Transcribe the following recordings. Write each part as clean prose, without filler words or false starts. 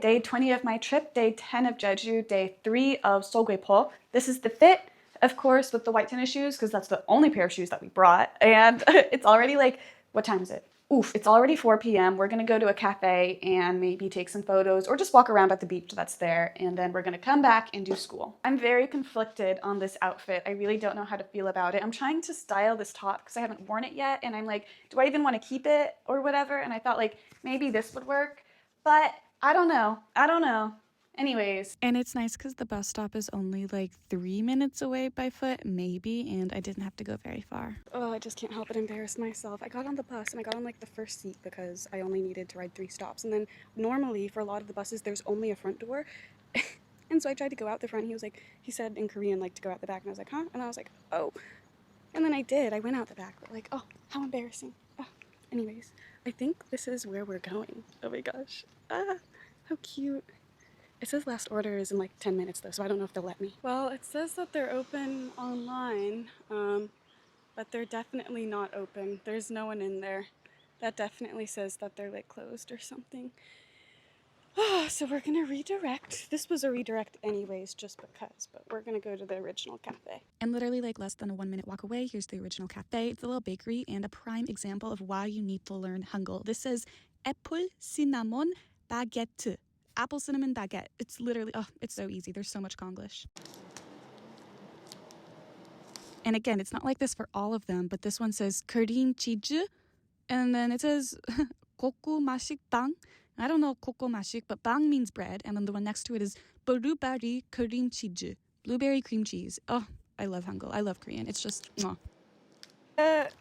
Day 20 of my trip, day 10 of Jeju, day 3 of Seogwipo. This is the fit, of course, with the white tennis shoes, because that's the only pair of shoes that we brought. And it's already like, what time is it? Oof, it's already 4 p.m. We're gonna go to a cafe and maybe take some photos or just walk around at the beach that's there. And then we're gonna come back and do school. I'm very conflicted on this outfit. I really don't know how to feel about it. I'm trying to style this top because I haven't worn it yet. And I'm like, do I even want to keep it or whatever? And I thought like, maybe this would work, but I don't know. Anyways. And it's nice because the bus stop is only like 3 minutes away by foot, maybe, and I didn't have to go very far. Oh, I just can't help but embarrass myself. I got on the bus and I got on like the first seat because I only needed to ride 3 stops. And then normally for a lot of the buses, there's only a front door. And so I tried to go out the front. He said in Korean, like, to go out the back. And I was like, huh? And I was like, oh. And then I did. I went out the back, but like, oh, how embarrassing. Oh. Anyways, I think this is where we're going. Oh my gosh. Ah, how cute. It says last order is in like 10 minutes though, so I don't know if they'll let me. Well, it says that they're open online, but they're definitely not open. There's no one in there. That definitely says that they're like closed or something. So we're gonna redirect. This was a redirect anyways, just because, but we're gonna go to the original cafe. And literally like less than a 1-minute walk away, here's the original cafe. It's a little bakery and a prime example of why you need to learn Hangul. This says apple cinnamon baguette. Apple cinnamon baguette. It's literally, oh, it's so easy. There's so much Konglish. And again, it's not like this for all of them, but this one says cream cheese, and then it says koku masik bang. I don't know koku masik, but bang means bread, and then the one next to it is blueberry cream cheese. Blueberry cream cheese. Oh, I love Hangul. I love Korean. It's just, mwah. That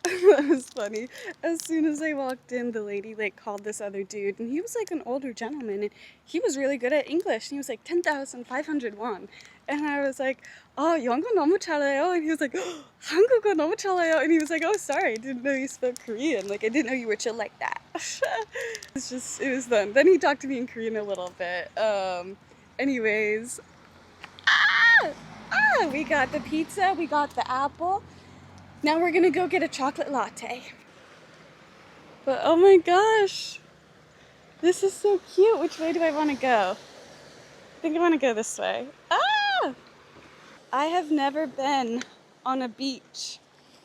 was funny. As soon as I walked in, the lady like called this other dude, and he was like an older gentleman, and he was really good at English. And he was like 10,500 won, and I was like, "Oh, 영어 너무 잘해요," and he was like, oh, "한국어 너무 잘해요," and he was like, "Oh, sorry, I didn't know you spoke Korean. Like, I didn't know you were chill like that." It was fun. Then he talked to me in Korean a little bit. Anyways, we got the pizza, we got the apple. Now we're gonna go get a chocolate latte. But oh my gosh, this is so cute. Which way do I want to go? I think I want to go this way. Ah! I have never been on a beach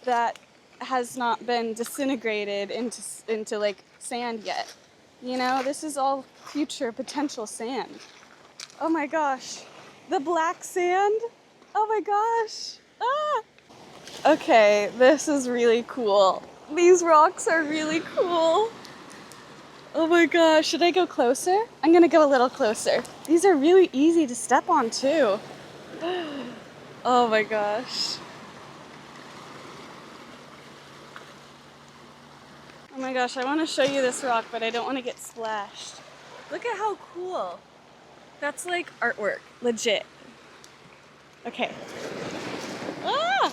that has not been disintegrated into like sand yet. You know, this is all future potential sand. Oh my gosh, the black sand. Oh my gosh. Ah! Okay, this is really cool. These rocks are really cool. Oh my gosh, should I go closer? I'm gonna go a little closer. These are really easy to step on too. Oh my gosh. Oh my gosh, I want to show you this rock, but I don't want to get splashed. Look at how cool. That's like artwork, legit. Okay. Ah!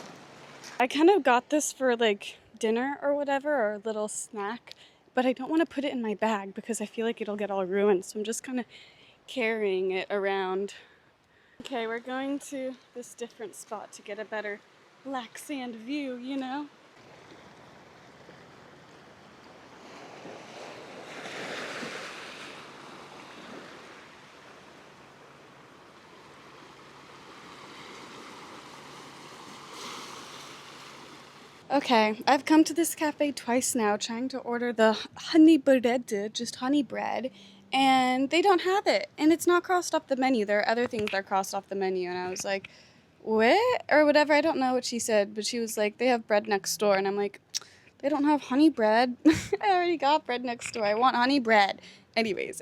I kind of got this for like dinner or whatever, or a little snack, but I don't want to put it in my bag because I feel like it'll get all ruined, so I'm just kind of carrying it around. Okay, we're going to this different spot to get a better black sand view, you know? Okay, I've come to this cafe twice now trying to order the honey bread, just honey bread, and they don't have it. And it's not crossed off the menu. There are other things that are crossed off the menu. And I was like, what? Or whatever. I don't know what she said, but she was like, they have bread next door. And I'm like, they don't have honey bread. I already got bread next door. I want honey bread. Anyways,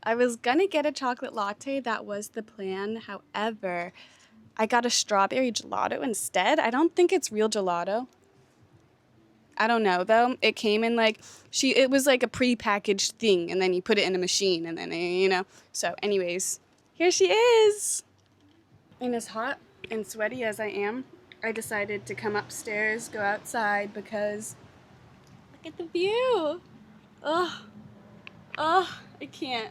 I was gonna get a chocolate latte. That was the plan. However, I got a strawberry gelato instead. I don't think it's real gelato. I don't know though. It came in like, it was like a pre-packaged thing, and then you put it in a machine, and then, you know. So anyways, here she is. And as hot and sweaty as I am, I decided to come upstairs, go outside, because look at the view. Oh, I can't.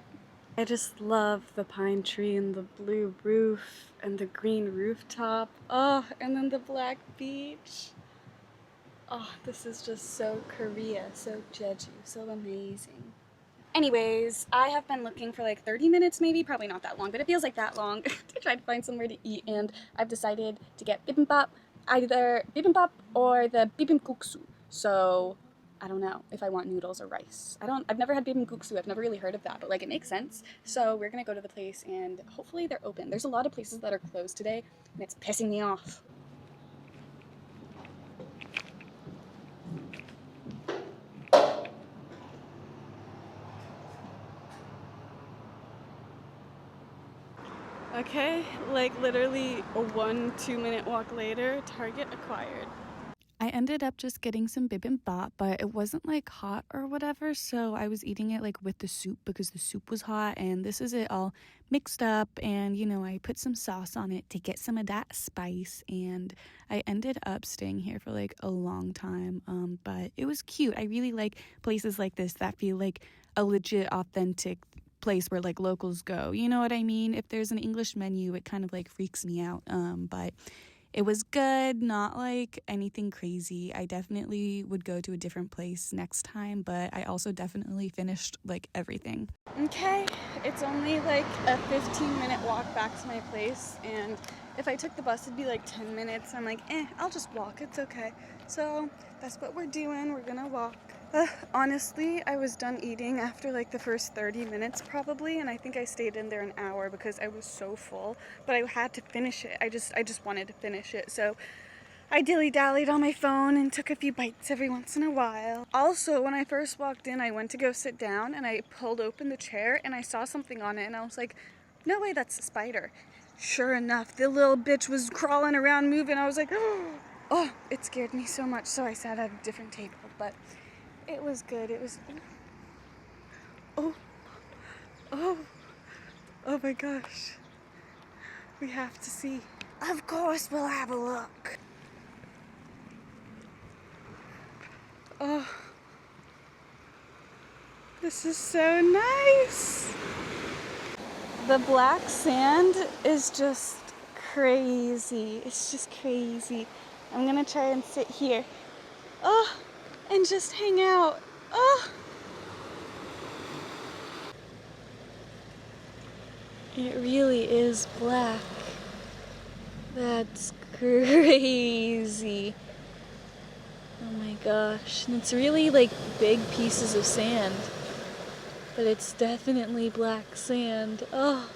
I just love the pine tree and the blue roof and the green rooftop. Oh, and then the black beach. Oh, this is just so Korea, so Jeju, so amazing. Anyways, I have been looking for like 30 minutes maybe, probably not that long, but it feels like that long to try to find somewhere to eat, and I've decided to get bibimbap, either bibimbap or the bibimbguksu. So I don't know if I want noodles or rice. I've never had bibimbguksu. I've never really heard of that, but like it makes sense. So we're gonna go to the place and hopefully they're open. There's a lot of places that are closed today and it's pissing me off. Okay, like literally a 1-2 minute walk later, Target acquired. I ended up just getting some bibimbap, but it wasn't like hot or whatever, so I was eating it like with the soup because the soup was hot, and this is it all mixed up, and you know, I put some sauce on it to get some of that spice, and I ended up staying here for like a long time, but it was cute. I really like places like this that feel like a legit authentic place where like locals go, you know what I mean? If there's an English menu, it kind of like freaks me out, but it was good, not like anything crazy. I definitely would go to a different place next time, but I also definitely finished like everything. Okay, it's only like a 15-minute walk back to my place, and if I took the bus it'd be like 10 minutes. I'm like, I'll just walk, it's okay. So that's what we're doing, we're gonna walk. Honestly, I was done eating after like the first 30 minutes probably, and I think I stayed in there an hour because I was so full, but I had to finish it. I just wanted to finish it, so I dilly-dallied on my phone and took a few bites every once in a while. Also, when I first walked in, I went to go sit down and I pulled open the chair and I saw something on it and I was like, no way, that's a spider. Sure enough, the little bitch was crawling around moving. I was like, oh, it scared me so much, so I sat at a different table, but it was good. It was, oh, oh my gosh. We have to see. Of course we'll have a look. Oh, this is so nice. The black sand is just crazy. It's just crazy. I'm gonna try and sit here. Oh, and just hang out. Oh. It really is black. That's crazy. Oh my gosh. And it's really like big pieces of sand. But it's definitely black sand. Oh.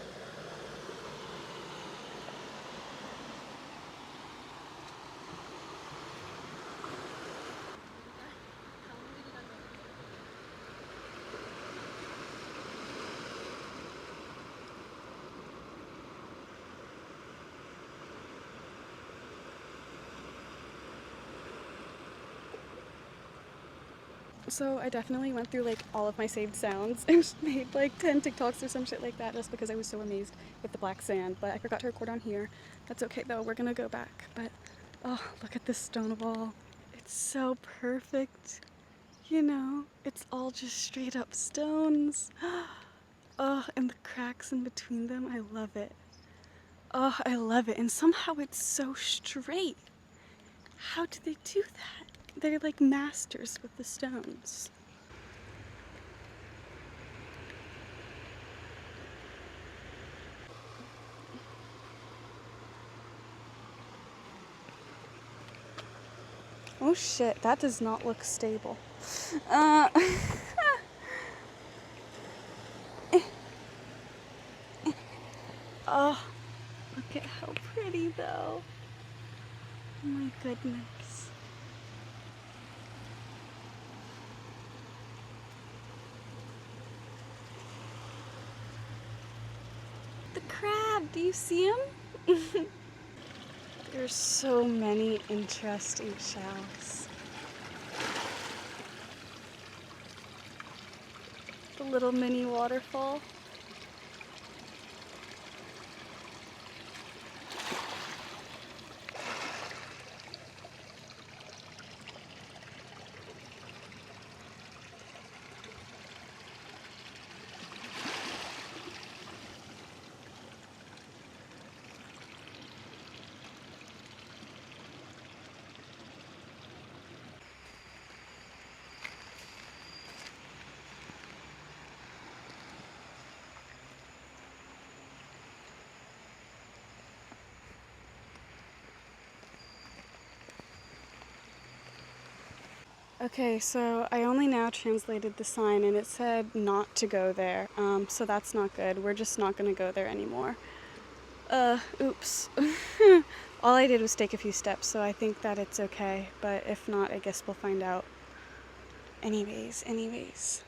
So I definitely went through like all of my saved sounds and made like 10 TikToks or some shit like that just because I was so amazed with the black sand, but I forgot to record on here. That's okay though, we're gonna go back. But oh, look at this stone wall. It's so perfect. You know, it's all just straight up stones. Oh, and the cracks in between them, I love it. Oh, I love it. And somehow it's so straight. How do they do that? They're like masters with the stones. Oh shit, that does not look stable. Oh, look at how pretty though. Oh my goodness. The crab, do you see him? There's so many interesting shells. The little mini waterfall. Okay, so I only now translated the sign and it said not to go there. So that's not good. We're just not gonna go there anymore. Oops. All I did was take a few steps, so I think that it's okay. But if not, I guess we'll find out. Anyways.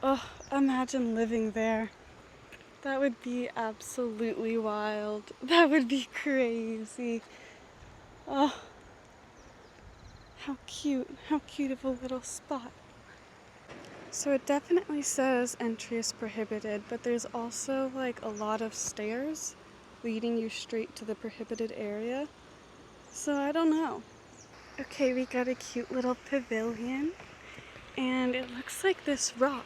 Oh, imagine living there. That would be absolutely wild. That would be crazy. Oh, how cute. How cute of a little spot. So it definitely says entry is prohibited, but there's also like a lot of stairs leading you straight to the prohibited area. So I don't know. Okay, we got a cute little pavilion, and it looks like this rock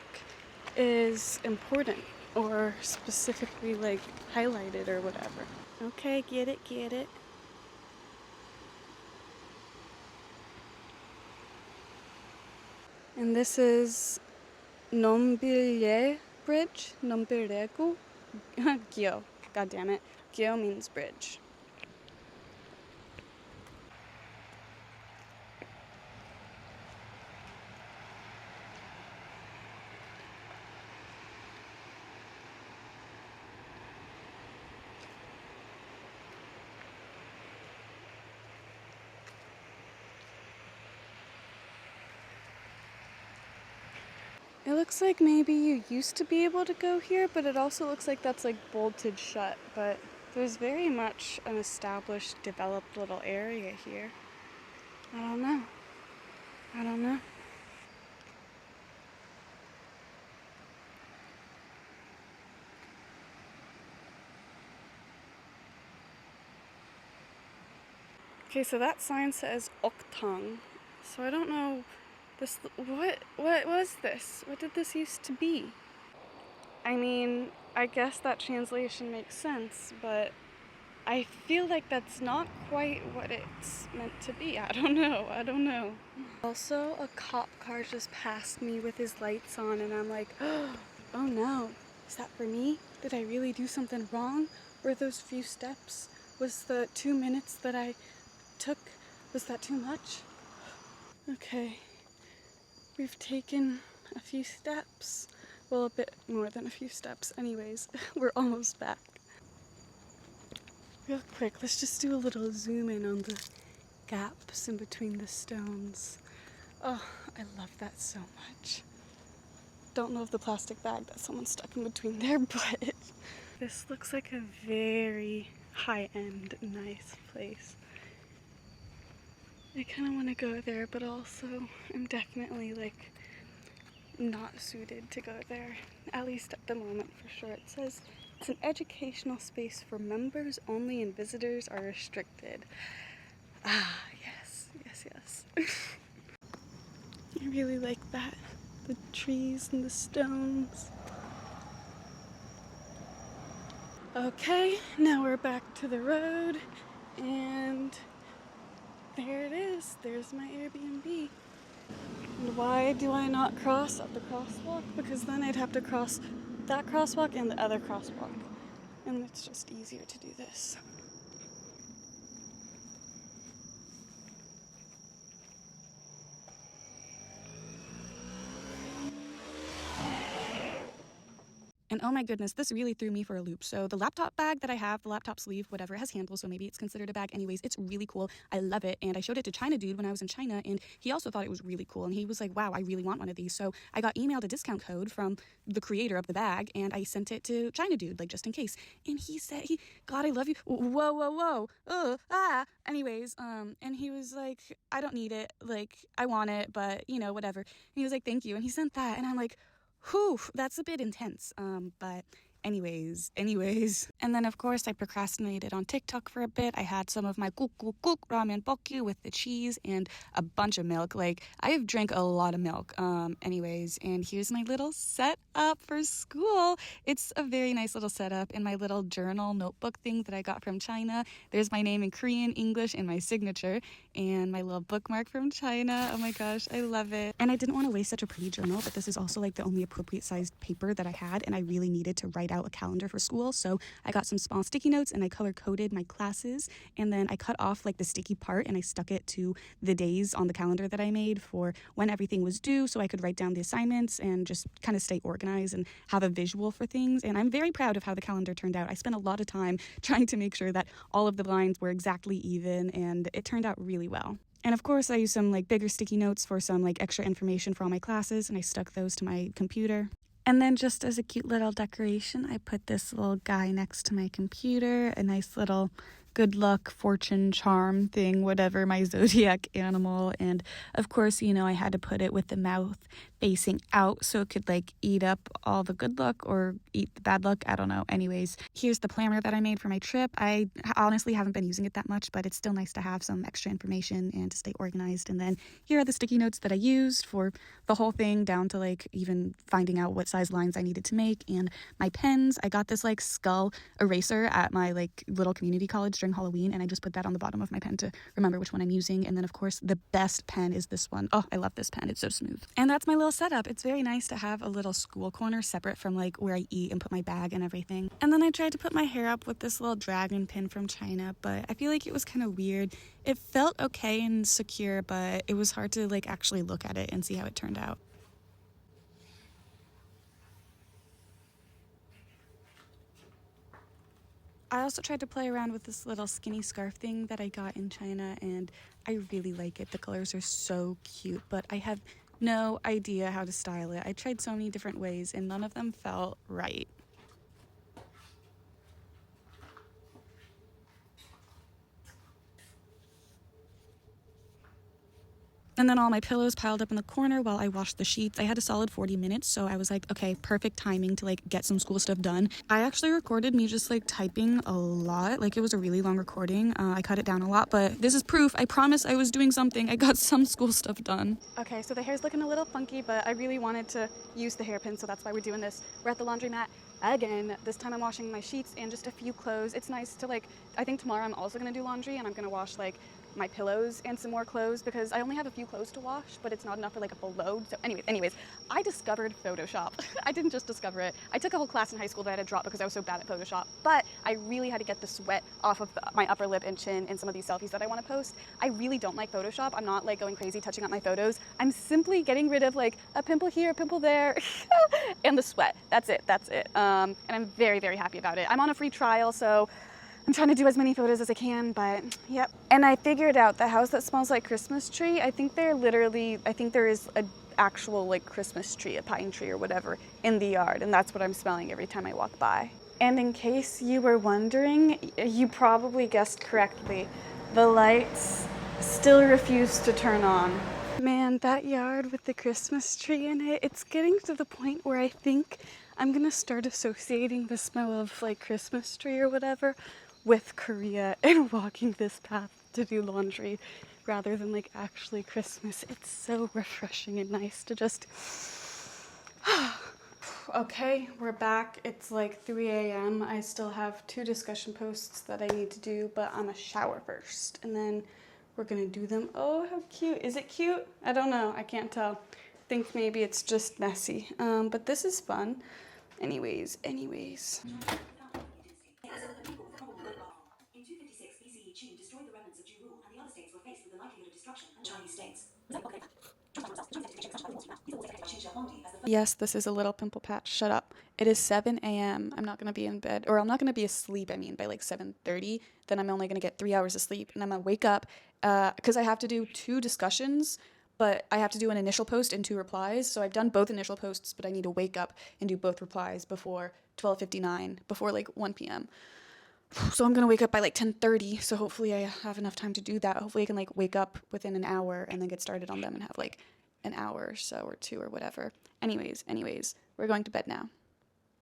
is important or specifically like highlighted or whatever. Okay, get it. And this is Nombilye Bridge. Nombilegu. Gyo. God damn it. Gyo means bridge. It looks like maybe you used to be able to go here, but it also looks like that's like bolted shut. But there's very much an established, developed little area here. I don't know. Okay, so that sign says Oktang. So I don't know this. What was this? What did this used to be? I mean, I guess that translation makes sense, but I feel like that's not quite what it's meant to be. I don't know. Also, a cop car just passed me with his lights on, and I'm like, oh no, is that for me? Did I really do something wrong? Were those few steps? Was the 2 minutes that I took, was that too much? Okay, we've taken a few steps. Well, a bit more than a few steps. Anyways, we're almost back. Real quick, let's just do a little zoom in on the gaps in between the stones. Oh, I love that so much. Don't love the plastic bag that someone stuck in between there, but this looks like a very high-end, nice place. I kind of want to go there, but also I'm definitely like not suited to go there, at least at the moment for sure. It says it's an educational space for members only and visitors are restricted. Ah, yes. I really like that. The trees and the stones. Okay, now we're back to the road, and there it is. There's my Airbnb. And why do I not cross at the crosswalk? Because then I'd have to cross that crosswalk and the other crosswalk. And it's just easier to do this. And oh my goodness, this really threw me for a loop. So the laptop bag that I have, the laptop sleeve, whatever, has handles, so maybe it's considered a bag. Anyways, it's really cool. I love it. And I showed it to China Dude when I was in China, and he also thought it was really cool. And he was like, wow, I really want one of these. So I got emailed a discount code from the creator of the bag, and I sent it to China Dude, like just in case. And he said, God, I love you. Whoa. Anyways, and he was like, I don't need it. Like, I want it, but you know, whatever. And he was like, thank you. And he sent that, and I'm like, whew, that's a bit intense. But Anyways. And then, of course, I procrastinated on TikTok for a bit. I had some of my kuk ramen bokyu with the cheese and a bunch of milk. Like, I have drank a lot of milk. Anyways, and here's my little setup for school. It's a very nice little setup in my little journal notebook thing that I got from China. There's my name in Korean, English, and my signature, and my little bookmark from China. Oh my gosh, I love it. And I didn't want to waste such a pretty journal, but this is also like the only appropriate sized paper that I had, and I really needed to write out a calendar for school. So I got some small sticky notes and I color coded my classes, and then I cut off like the sticky part and I stuck it to the days on the calendar that I made for when everything was due, so I could write down the assignments and just kind of stay organized and have a visual for things. And I'm very proud of how the calendar turned out. I spent a lot of time trying to make sure that all of the lines were exactly even, and it turned out really well. And of course, I used some like bigger sticky notes for some like extra information for all my classes, and I stuck those to my computer. And then just as a cute little decoration, I put this little guy next to my computer, a nice little good luck, fortune, charm thing, whatever, my zodiac animal. And of course, you know, I had to put it with the mouth facing out so it could like eat up all the good luck or eat the bad luck. I don't know. Anyways, here's the planner that I made for my trip. I honestly haven't been using it that much, but it's still nice to have some extra information and to stay organized. And then here are the sticky notes that I used for the whole thing, down to like even finding out what size lines I needed to make. And my pens, I got this like skull eraser at my like little community college during Halloween, and I just put that on the bottom of my pen to remember which one I'm using. And then of course the best pen is this one. Oh, I love this pen. It's so smooth. And that's my little setup. It's very nice to have a little school corner separate from like where I eat and put my bag and everything. And then I tried to put my hair up with this little dragon pin from China, but I feel like it was kind of weird. It felt okay and secure, but it was hard to like actually look at it and see how it turned out. I also tried to play around with this little skinny scarf thing that I got in China, and I really like it. The colors are so cute, but I have no idea how to style it. I tried so many different ways and none of them felt right. And then all my pillows piled up in the corner while I washed the sheets. I had a solid 40 minutes, so I was like, okay, perfect timing to like get some school stuff done. I actually recorded me just like typing a lot. Like, it was a really long recording. I cut it down a lot, but this is proof. I promise I was doing something. I got some school stuff done. Okay, so the hair's looking a little funky, but I really wanted to use the hairpin, so that's why we're doing this. We're at the laundromat again. This time I'm washing my sheets and just a few clothes. It's nice to like, I think tomorrow I'm also gonna do laundry, and I'm gonna wash like my pillows and some more clothes because I only have a few clothes to wash, but it's not enough for like a full load. So anyways, I discovered Photoshop. I didn't just discover it. I took a whole class in high school that I had to drop because I was so bad at Photoshop, but I really had to get the sweat off of my upper lip and chin in some of these selfies that I want to post. I really don't like Photoshop. I'm not like going crazy touching up my photos. I'm simply getting rid of like a pimple here, a pimple there, and the sweat. That's it. And I'm very, very happy about it. I'm on a free trial, so I'm trying to do as many photos as I can, but yep. And I figured out the house that smells like Christmas tree, I think there is an actual like Christmas tree, a pine tree or whatever in the yard, and that's what I'm smelling every time I walk by. And in case you were wondering, you probably guessed correctly. The lights still refuse to turn on. Man, that yard with the Christmas tree in it, it's getting to the point where I think I'm gonna start associating the smell of like Christmas tree or whatever with Korea and walking this path to do laundry rather than like actually Christmas. It's so refreshing and nice to just Okay, we're back. It's like 3 a.m. I still have 2 discussion posts that I need to do, but I'm gonna shower first and then we're gonna do them. Oh, how cute. Is it cute? I don't know. I can't tell. I think maybe it's just messy. But this is fun. Anyways. In 256 BCE, Qin destroyed the remnants of Jeju, and the other states were faced with the likelihood of destruction from Chinese states. Yes, this is a little pimple patch. Shut up. It is 7 a.m. I'm not going to be in bed, or I'm not going to be asleep, by like 7:30. Then I'm only going to get 3 hours of sleep, and I'm going to wake up because I have to do 2 discussions, but I have to do an initial post and 2 replies. So I've done both initial posts, but I need to wake up and do both replies before 12:59, before like 1 p.m. So I'm going to wake up by like 10:30. So hopefully I have enough time to do that. Hopefully I can like wake up within an hour and then get started on them and have like an hour or so or 2 or whatever. Anyways, we're going to bed now.